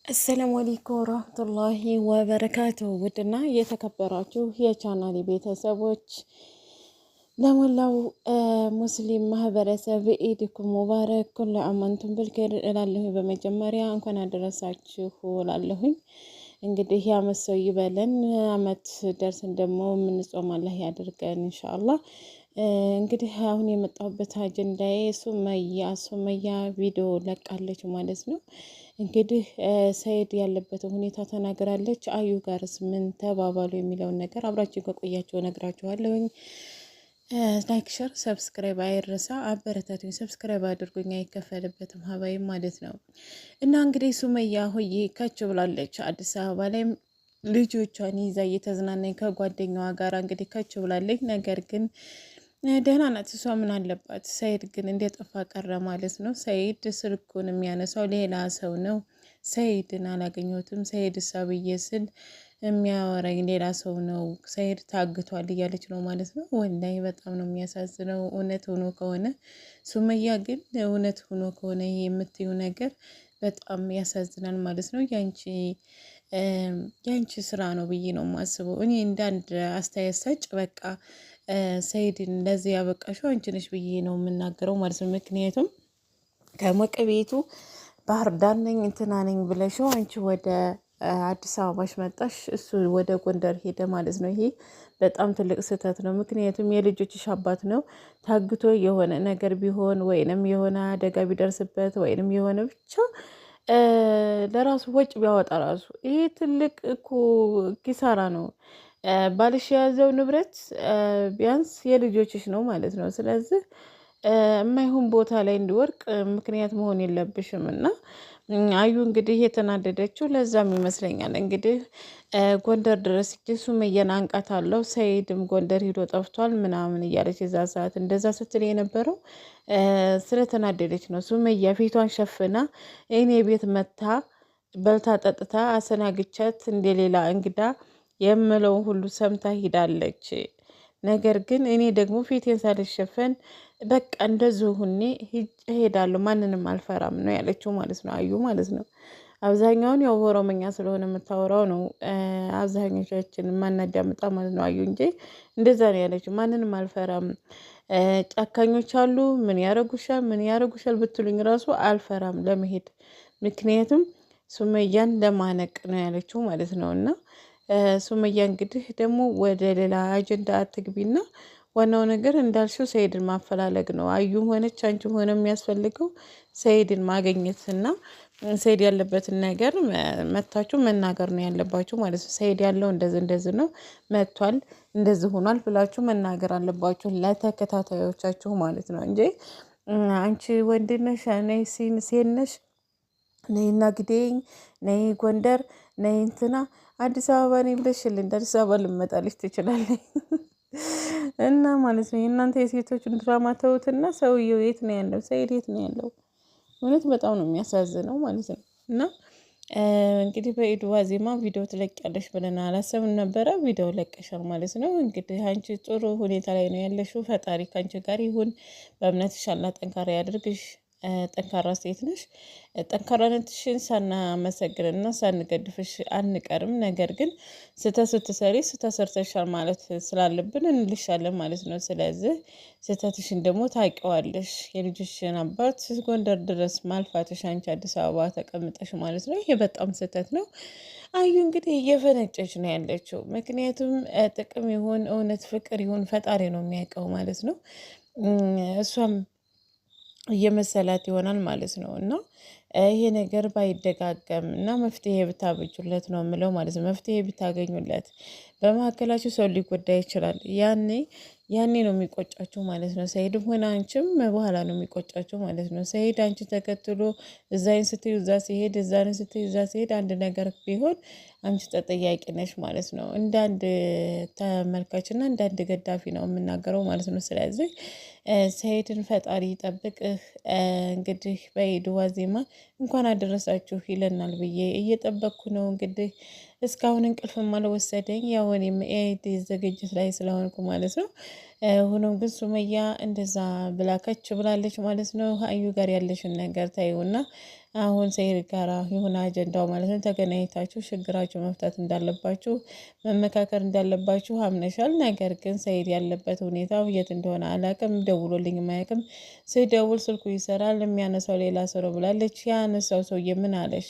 አሰላሙ አለይኩም ወራህመቱላሂ ወበረካቱ። ውድና የተከበራችሁ የቻናሌ ቤተሰቦች ለሞላው ሙስሊም ማህበረሰብ ኢድኩም ሙባረክ ኩል ዓም ወአንቱም ቢልኸይር እላለሁ። በመጀመሪያ እንኳን አደረሳችሁ እላለሁኝ። እንግዲህ የዓመት ሰው ይበለን። ዓመት ደርሰን ደግሞ የምንጾም አላህ ያድርገን ኢንሻአላህ። እንግዲህ አሁን የመጣሁበት አጀንዳዬ ሱመያ ቪዲዮ ለቃለች ማለት ነው። እንግዲህ ሰኢድ ያለበትን ሁኔታ ተናግራለች። አዩ ጋርስ ምን ተባባሉ የሚለውን ነገር አብራችሁ ከቆያችሁ እነግራችኋለሁኝ። ላይክ ሸር ሰብስክራይብ አይረሳ፣ አበረታቱኝ። ሰብስክራይብ አድርጉኝ፣ አይከፈልበትም ሀባይ ማለት ነው። እና እንግዲህ ሱመያ ሆዬ ከች ብላለች አዲስ አበባ ላይ ልጆቿን ይዛ እየተዝናናኝ ከጓደኛዋ ጋር እንግዲህ ከች ብላለች። ነገር ግን ደህና ናት እሷ፣ ምን አለባት። ሰኢድ ግን እንደጠፋ ቀረ ማለት ነው። ሰኢድ ስልኩን የሚያነሳው ሌላ ሰው ነው። ሰኢድን አላገኘሁትም፣ ሰኢድ እሳ ብዬ ስል የሚያወራኝ ሌላ ሰው ነው። ሰኢድ ታግቷል እያለች ነው ማለት ነው። ወላሂ በጣም ነው የሚያሳዝነው። እውነት ሆኖ ከሆነ ሱመያ ግን እውነት ሆኖ ከሆነ ይሄ የምትዩ ነገር በጣም ያሳዝናል ማለት ነው። ያንቺ ስራ ነው ብዬ ነው የማስበው እኔ እንደ አንድ አስተያየት ሰጭ። በቃ ሰኢድን ለዚህ ያበቃሽው አንቺ ነሽ ብዬ ነው የምናገረው ማለት ነው። ምክንያቱም ከሞቀ ቤቱ ባህር ዳር ነኝ እንትና ነኝ ብለሽው አንቺ ወደ አዲስ አበባሽ መጣሽ፣ እሱ ወደ ጎንደር ሄደ ማለት ነው። ይሄ በጣም ትልቅ ስህተት ነው። ምክንያቱም የልጆችሽ አባት ነው። ታግቶ የሆነ ነገር ቢሆን ወይንም የሆነ አደጋ ቢደርስበት ወይንም የሆነ ብቻ ለራሱ ወጭ ቢያወጣ ራሱ ይሄ ትልቅ እኮ ኪሳራ ነው። ባልሽ የያዘው ንብረት ቢያንስ የልጆችሽ ነው ማለት ነው። ስለዚህ የማይሆን ቦታ ላይ እንዲወርቅ ምክንያት መሆን የለብሽም። እና አዩ እንግዲህ የተናደደችው ለዛም ይመስለኛል። እንግዲህ ጎንደር ድረስ ሱመያን አንቃታለሁ፣ ሰኢድም ጎንደር ሂዶ ጠፍቷል ምናምን እያለች የዛ ሰዓት እንደዛ ስትል የነበረው ስለተናደደች ነው። ሱመያ ፊቷን ሸፍና እኔ ቤት መታ በልታ ጠጥታ አሰናግቻት እንደሌላ እንግዳ የምለውን ሁሉ ሰምታ ሂዳለች። ነገር ግን እኔ ደግሞ ፊቴን ሳልሸፈን በቃ እንደዚሁ ሁኔ እሄዳለሁ፣ ማንንም አልፈራም ነው ያለችው ማለት ነው። አዩ ማለት ነው። አብዛኛውን ያው ኦሮምኛ ስለሆነ የምታወራው ነው አብዛኞቻችን ማናዳምጣ ማለት ነው። አዩ እንጂ እንደዛ ነው ያለችው። ማንንም አልፈራም፣ ጨካኞች አሉ፣ ምን ያረጉሻል ብትሉኝ ራሱ አልፈራም ለመሄድ፣ ምክንያቱም ሱመያን ለማነቅ ነው ያለችው ማለት ነው። እና ሱመያ እንግዲህ ደግሞ ወደ ሌላ አጀንዳ አትግቢና ዋናው ነገር እንዳልሽው ሰኢድን ማፈላለግ ነው። አዩም ሆነች አንቺም ሆነ የሚያስፈልገው ሰኢድን ማግኘትና ሰኢድ ያለበትን ነገር መታችሁ መናገር ነው ያለባችሁ ማለት ነው። ሰኢድ ያለው እንደዚህ ነው መጥቷል፣ እንደዚህ ሆኗል ብላችሁ መናገር አለባችሁ ለተከታታዮቻችሁ ማለት ነው እንጂ አንቺ ወንድነሽ ነይ ሴነሽ ነይና ግዴኝ ነይ ጎንደር ነይ እንትና አዲስ አበባ ነኝ ብለሽልኝ አዲስ አበባ ልመጣልሽ ትችላለች። እና ማለት ነው የእናንተ የሴቶችን ድራማ ተውትና ሰውየው የት ነው ያለው? ሰኢድ የት ነው ያለው? እውነት በጣም ነው የሚያሳዝነው ማለት ነው። እና እንግዲህ በኢድ ዋዜማ ቪዲዮ ትለቂያለሽ ብለን አላሰብን ነበረ። ቪዲዮ ለቀሻል ማለት ነው። እንግዲህ አንቺ ጥሩ ሁኔታ ላይ ነው ያለሽው። ፈጣሪ ከአንቺ ጋር ይሁን። በእምነትሽ አላህ ጠንካራ ያድርግሽ። ጠንካራ ሴት ነሽ። ጠንካራነትሽን ሳናመሰግንና ሳንገድፍሽ አንቀርም። ነገር ግን ስትሰሪ ሰርተሻል ማለት ስላለብን እንልሻለን ማለት ነው። ስለዚህ ስህተትሽን ደግሞ ታውቂዋለሽ። የልጆችሽን አባት ጎንደር ድረስ ማልፋትሽ አንቺ አዲስ አበባ ተቀምጠሽ ማለት ነው። ይሄ በጣም ስህተት ነው። አዩ እንግዲህ እየፈነጨች ነው ያለችው። ምክንያቱም ጥቅም ይሁን እውነት ፍቅር ይሁን ፈጣሪ ነው የሚያውቀው ማለት ነው። እሷም እየመሰላት ይሆናል ማለት ነው። እና ይሄ ነገር ባይደጋገም እና መፍትሄ ብታበጁለት ነው የምለው ማለት ነው። መፍትሄ ብታገኙለት፣ በመካከላችሁ ሰው ሊጎዳ ይችላል። ያኔ ነው የሚቆጫችሁ ማለት ነው። ሰኢድም ሆነ አንቺም በኋላ ነው የሚቆጫችሁ ማለት ነው። ሰኢድ አንቺ ተከትሎ እዛይን ስትዩ እዛ ሲሄድ፣ እዛን ስትዩ እዛ ሲሄድ አንድ ነገር ቢሆን አንቺ ተጠያቂ ነሽ ማለት ነው። እንደ አንድ ተመልካችና እንደ አንድ ገዳፊ ነው የምናገረው ማለት ነው። ስለዚህ ሰኢድን ፈጣሪ ይጠብቅህ። እንግዲህ በኢድ ዋዜማ እንኳን አደረሳችሁ ይለናል ብዬ እየጠበቅኩ ነው። እንግዲህ እስካሁን እንቅልፍም አልወሰደኝ፣ ያው እኔም ኢድ ዝግጅት ላይ ስለሆንኩ ማለት ነው። ሆኖም ግን ሱመያ እንደዛ ብላከች ብላለች ማለት ነው። አዩ ጋር ያለሽን ነገር ታዩና አሁን ሰይድ ጋራ የሆነ አጀንዳው ማለት ነው ተገናኝታችሁ ችግራችሁ መፍታት እንዳለባችሁ መመካከር እንዳለባችሁ አምነሻል። ነገር ግን ሰይድ ያለበት ሁኔታ የት እንደሆነ አላቅም፣ ደውሎልኝ ማያቅም። ስደውል ስልኩ ይሰራል፣ የሚያነሳው ሌላ ሰው ነው ብላለች። ያነሳው ሰውዬ ምን አለሽ?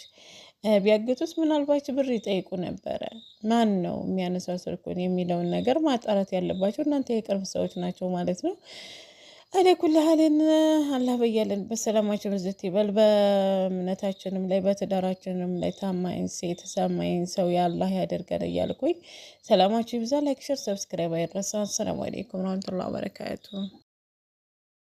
ቢያግቱስ ምናልባት ብር ይጠይቁ ነበረ። ማን ነው የሚያነሳው ስልኩን የሚለውን ነገር ማጣራት ያለባቸው እናንተ የቅርብ ሰዎች ናቸው ማለት ነው። አለኩል ሀልን አላህ በያለን በሰላማቸው ብዝት ይበል። በእምነታችንም ላይ በትዳራችንም ላይ ታማኝ ሴት ታማኝ ሰው ያላህ ያደርገን እያልኩኝ ሰላማችሁ ይብዛ። ላይክ፣ ሸር፣ ሰብስክራይብ አይረሳ። አሰላሙ አለይኩም ወራህመቱላሂ ወበረካቱ።